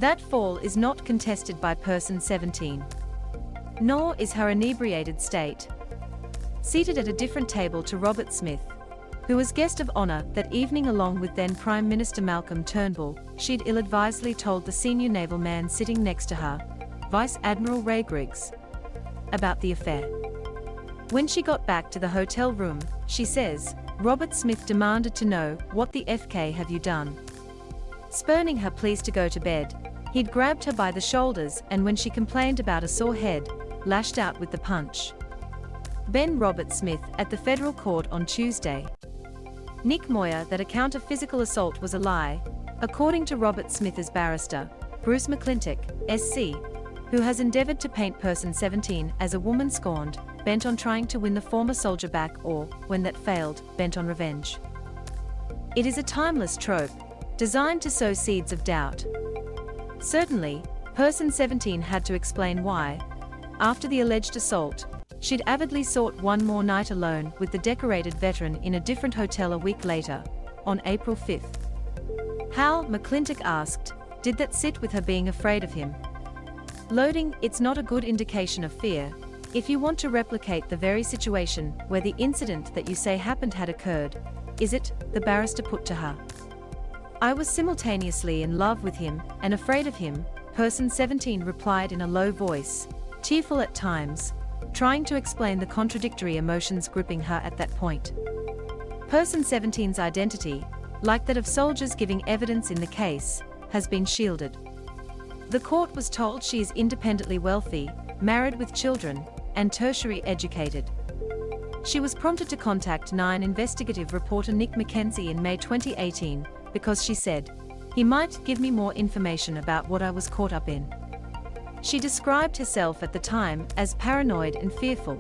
That fall is not contested by person 17. Nor is her inebriated state. Seated at a different table to Roberts-Smith, who was guest of honor that evening along with then Prime Minister Malcolm Turnbull, she'd ill-advisedly told the senior naval man sitting next to her, Vice Admiral Ray Griggs, about the affair. When she got back to the hotel room, she says, Roberts-Smith demanded to know, "What the FK have you done?" Spurning her pleas to go to bed, he'd grabbed her by the shoulders and when she complained about a sore head, lashed out with the punch. Ben Roberts-Smith at the federal court on Tuesday. Nick Moir that account of physical assault was a lie, according to Roberts-Smith's barrister, Bruce McClintock, SC, who has endeavored to paint person 17 as a woman scorned, bent on trying to win the former soldier back or, when that failed, bent on revenge. It is a timeless trope, designed to sow seeds of doubt. Certainly, person 17 had to explain why, after the alleged assault, she'd avidly sought one more night alone with the decorated veteran in a different hotel a week later, on April 5th. How, McClintock asked, did that sit with her being afraid of him? Loading, it's not a good indication of fear, if you want to replicate the very situation where the incident that you say happened had occurred, is it? The barrister put to her. I was simultaneously in love with him and afraid of him, person 17 replied in a low voice, tearful at times, trying to explain the contradictory emotions gripping her at that point. Person 17's identity, like that of soldiers giving evidence in the case, has been shielded. The court was told she is independently wealthy, married with children, and tertiary educated. She was prompted to contact 9 investigative reporter Nick McKenzie in May 2018 because she said, "He might give me more information about what I was caught up in." She described herself at the time as paranoid and fearful.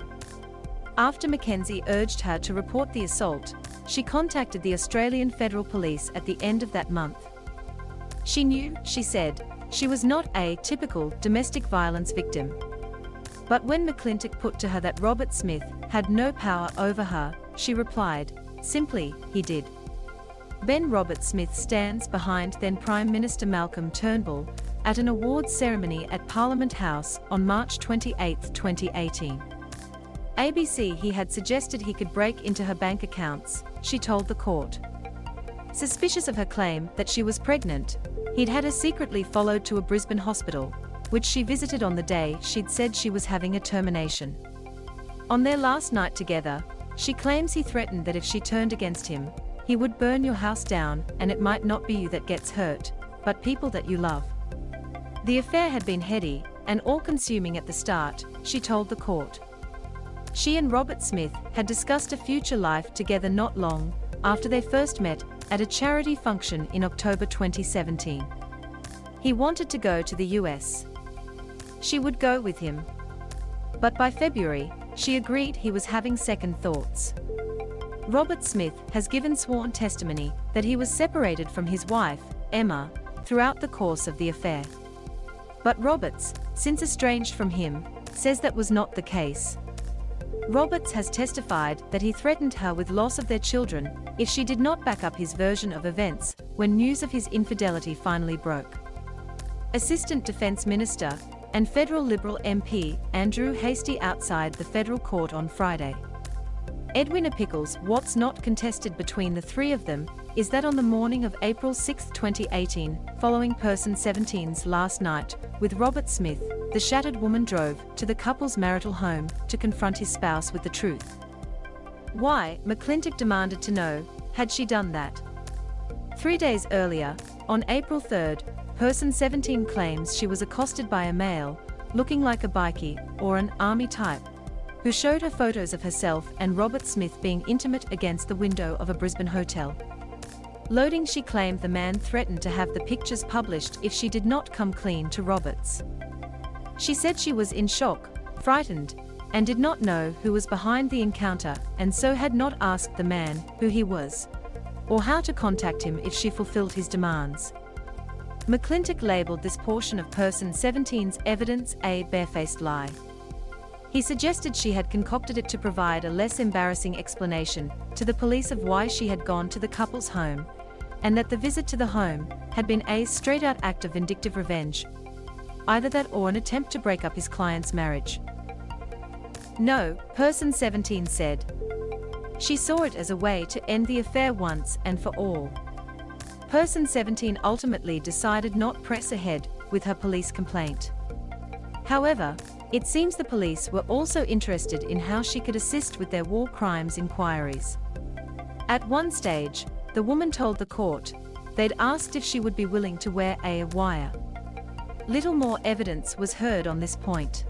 After McKenzie urged her to report the assault, she contacted the Australian Federal Police at the end of that month. She knew, she said, she was not a typical domestic violence victim. But when McClintock put to her that Roberts-Smith had no power over her, she replied, simply, he did. Ben Roberts-Smith stands behind then Prime Minister Malcolm Turnbull at an awards ceremony at Parliament House on March 28, 2018. ABC he had suggested he could break into her bank accounts, she told the court. Suspicious of her claim that she was pregnant, he'd had her secretly followed to a Brisbane hospital, which she visited on the day she'd said she was having a termination. On their last night together, she claims he threatened that if she turned against him, he would burn your house down and it might not be you that gets hurt, but people that you love. The affair had been heady and all-consuming at the start, she told the court. She and Roberts-Smith had discussed a future life together not long after they first met at a charity function in October 2017. He wanted to go to the US. She would go with him. But by February, she agreed he was having second thoughts. Roberts-Smith has given sworn testimony that he was separated from his wife, Emma, throughout the course of the affair. But Roberts, since estranged from him, says that was not the case. Roberts has testified that he threatened her with loss of their children if she did not back up his version of events when news of his infidelity finally broke. Assistant Defence Minister and Federal Liberal MP Andrew Hastie outside the federal court on Friday. Edwina Pickles, what's not contested between the three of them is that on the morning of April 6, 2018, following person 17's last night with Roberts-Smith, the shattered woman drove to the couple's marital home to confront his spouse with the truth. Why, McClintock demanded to know, had she done that? 3 days earlier, on April 3, person 17 claims she was accosted by a male, looking like a bikie or an army type, who showed her photos of herself and Roberts-Smith being intimate against the window of a Brisbane hotel. Loading, she claimed the man threatened to have the pictures published if she did not come clean to Roberts. She said she was in shock, frightened, and did not know who was behind the encounter and so had not asked the man who he was, or how to contact him if she fulfilled his demands. McClintock labelled this portion of person 17's evidence a barefaced lie. He suggested she had concocted it to provide a less embarrassing explanation to the police of why she had gone to the couple's home, and that the visit to the home had been a straight-out act of vindictive revenge. Either that or an attempt to break up his client's marriage. No, person 17 said. She saw it as a way to end the affair once and for all. Person 17 ultimately decided not press ahead with her police complaint. However, it seems the police were also interested in how she could assist with their war crimes inquiries. At one stage, the woman told the court they'd asked if she would be willing to wear a wire. Little more evidence was heard on this point.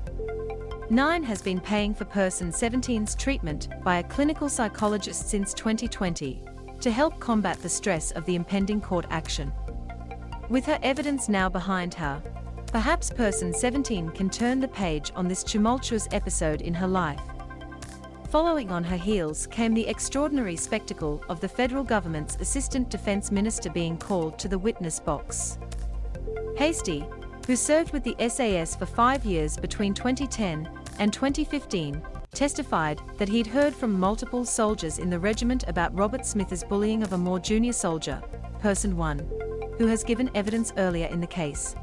9 has been paying for person 17's treatment by a clinical psychologist since 2020 to help combat the stress of the impending court action. With her evidence now behind her, perhaps person 17 can turn the page on this tumultuous episode in her life. Following on her heels came the extraordinary spectacle of the federal government's Assistant Defense Minister being called to the witness box. Hastie, who served with the SAS for 5 years between 2010 and 2015, testified that he'd heard from multiple soldiers in the regiment about Roberts-Smith's bullying of a more junior soldier, person 1, who has given evidence earlier in the case.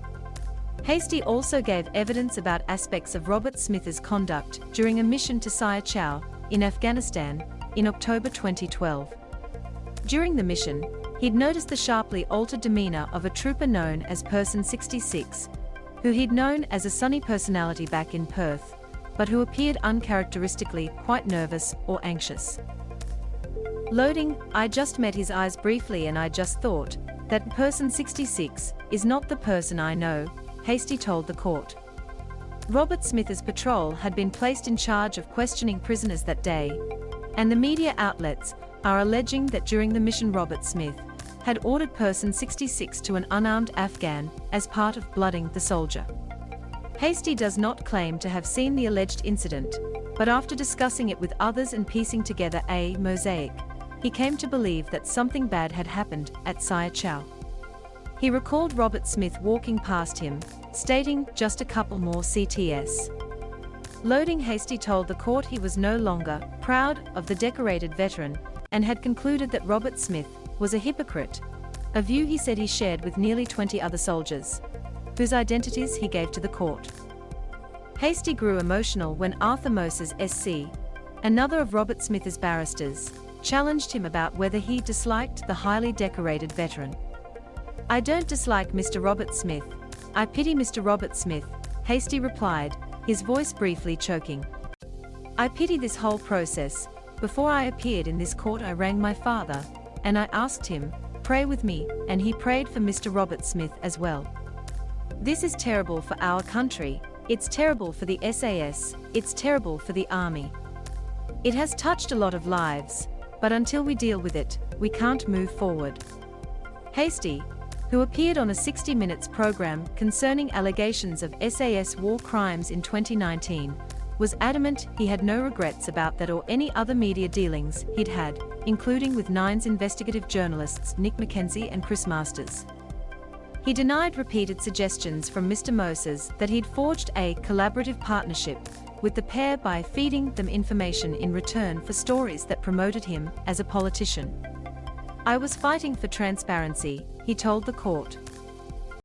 Hastie also gave evidence about aspects of Roberts-Smith's conduct during a mission to Saya Chow in Afghanistan in October 2012. During the mission, he'd noticed the sharply altered demeanor of a trooper known as Person 66, who he'd known as a sunny personality back in Perth, but who appeared uncharacteristically quite nervous or anxious. Loading, I just met his eyes briefly and I just thought that Person 66 is not the person I know, Hastie told the court. Roberts-Smith's patrol had been placed in charge of questioning prisoners that day, and the media outlets are alleging that during the mission Roberts-Smith had ordered person 66 to an unarmed Afghan as part of blooding the soldier. Hastie does not claim to have seen the alleged incident, but after discussing it with others and piecing together a mosaic, he came to believe that something bad had happened at Saya Chow. He recalled Roberts-Smith walking past him, stating, "Just a couple more CTS." Loading, Hastie told the court he was no longer proud of the decorated veteran and had concluded that Roberts-Smith was a hypocrite, a view he said he shared with nearly 20 other soldiers, whose identities he gave to the court. Hastie grew emotional when Arthur Moses SC, another of Roberts-Smith's barristers, challenged him about whether he disliked the highly decorated veteran. "I don't dislike Mr. Roberts-Smith, I pity Mr. Roberts-Smith," Hastie replied, his voice briefly choking. "I pity this whole process. Before I appeared in this court I rang my father, and I asked him, pray with me, and he prayed for Mr. Roberts-Smith as well. This is terrible for our country, it's terrible for the SAS, it's terrible for the Army. It has touched a lot of lives, but until we deal with it, we can't move forward." Hastie, who appeared on a 60 Minutes program concerning allegations of SAS war crimes in 2019, was adamant he had no regrets about that or any other media dealings he'd had, including with Nine's investigative journalists Nick McKenzie and Chris Masters. He denied repeated suggestions from Mr. Moses that he'd forged a collaborative partnership with the pair by feeding them information in return for stories that promoted him as a politician. "I was fighting for transparency," he told the court.